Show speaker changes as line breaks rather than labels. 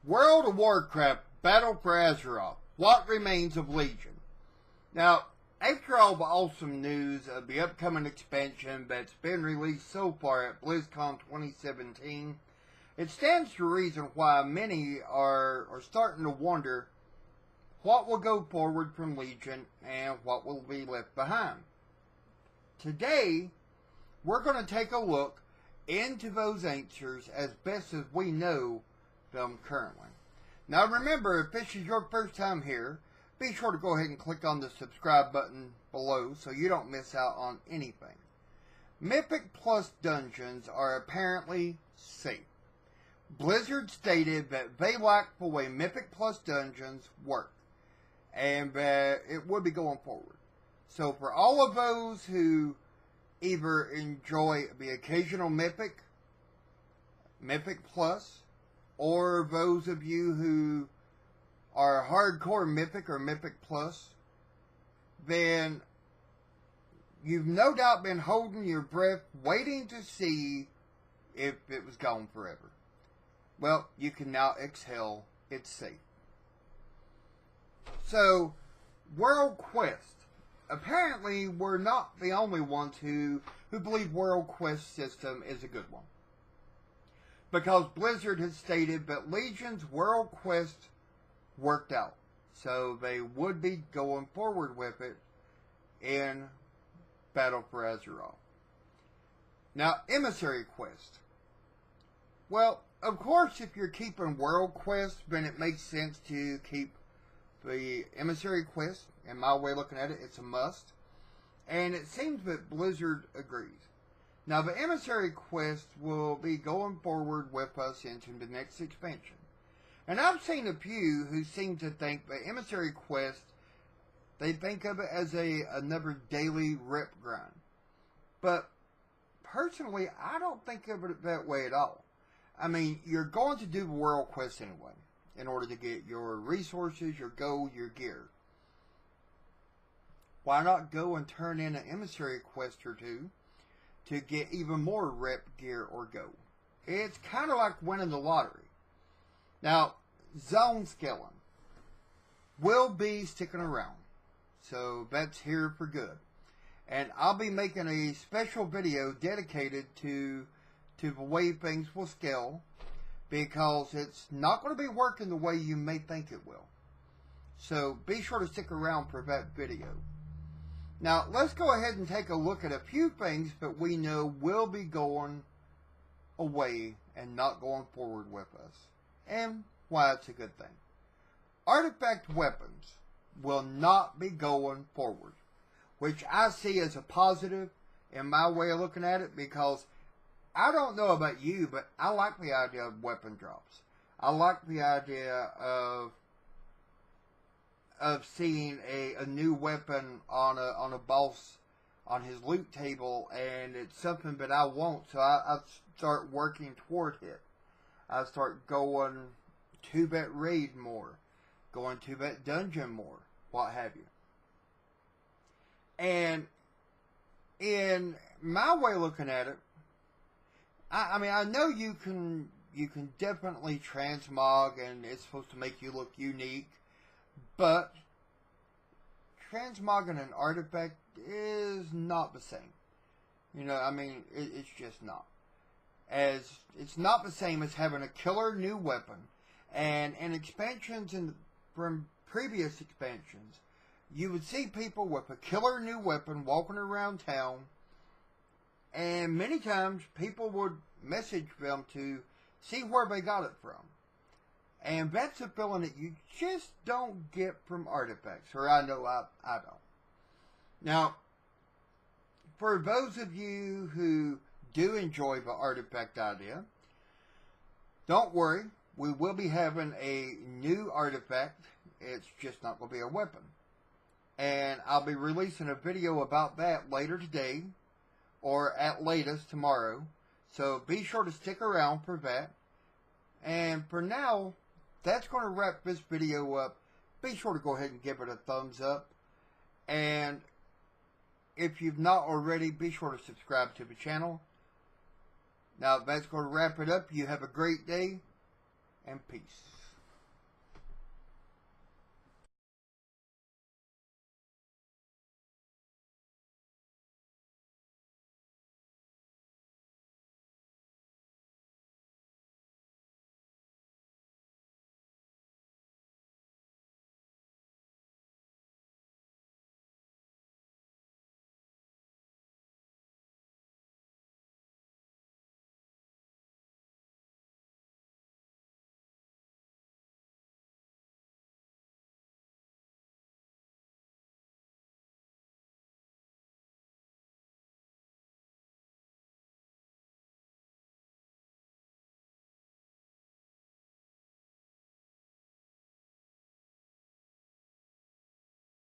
World of Warcraft Battle for Azeroth. What remains of Legion? Now, after all the awesome news of the upcoming expansion that's been released so far at Blizzcon 2017, it stands to reason why many are starting to wonder what will go forward from Legion and what will be left behind. Today, we're going to take a look into those answers as best as we know them currently. Now remember, if this is your first time here, be sure to go ahead and click on the subscribe button below so you don't miss out on anything. Mythic Plus dungeons are apparently safe. Blizzard stated that they like the way Mythic Plus dungeons work, and that it would be going forward. So for all of those who either enjoy the occasional Mythic Plus, or those of you who are hardcore Mythic or Mythic Plus, then you've no doubt been holding your breath waiting to see if it was gone forever. Well, you can now exhale. It's safe. So, World Quest. Apparently, we're not the only ones who believe World Quest system is a good one, because Blizzard has stated that Legion's World Quest worked out, so they would be going forward with it in Battle for Azeroth. Now, Emissary Quest. Well, of course, if you're keeping World Quest, then it makes sense to keep the Emissary Quest. In my way of looking at it, it's a must. And it seems that Blizzard agrees. Now, the Emissary Quest will be going forward with us into the next expansion. And I've seen a few who seem to think the Emissary Quest, they think of it as another daily rep grind. But personally, I don't think of it that way at all. I mean, you're going to do the World Quest anyway, in order to get your resources, your gold, your gear. Why not go and turn in an Emissary Quest or two to get even more rep gear or gold? It's kind of like winning the lottery. Now, zone scaling will be sticking around, so that's here for good. And I'll be making a special video dedicated to the way things will scale, because it's not going to be working the way you may think it will. So be sure to stick around for that video. Now, let's go ahead and take a look at a few things that we know will be going away and not going forward with us, and why it's a good thing. Artifact weapons will not be going forward, which I see as a positive in my way of looking at it, because I don't know about you, but I like the idea of weapon drops. I like the idea of seeing a new weapon on a boss on his loot table, and it's something that I want, so I start working toward it. I start going to that raid more, going to that dungeon more, what have you. And in my way of looking at it, I mean, I know you can definitely transmog, and it's supposed to make you look unique, but transmogging an artifact is not the same. You know, I mean, it's just not. As it's not the same as having a killer new weapon. And in expansions from previous expansions, you would see people with a killer new weapon walking around town, and many times people would message them to see where they got it from. And that's a feeling that you just don't get from artifacts, or I know I don't. Now, for those of you who do enjoy the artifact idea, don't worry, we will be having a new artifact. It's just not going to be a weapon. And I'll be releasing a video about that later today, or at latest tomorrow. So be sure to stick around for that. And for now, that's going to wrap this video up. Be sure to go ahead and give it a thumbs up. And if you've not already, be sure to subscribe to the channel. Now, that's going to wrap it up. You have a great day, and peace.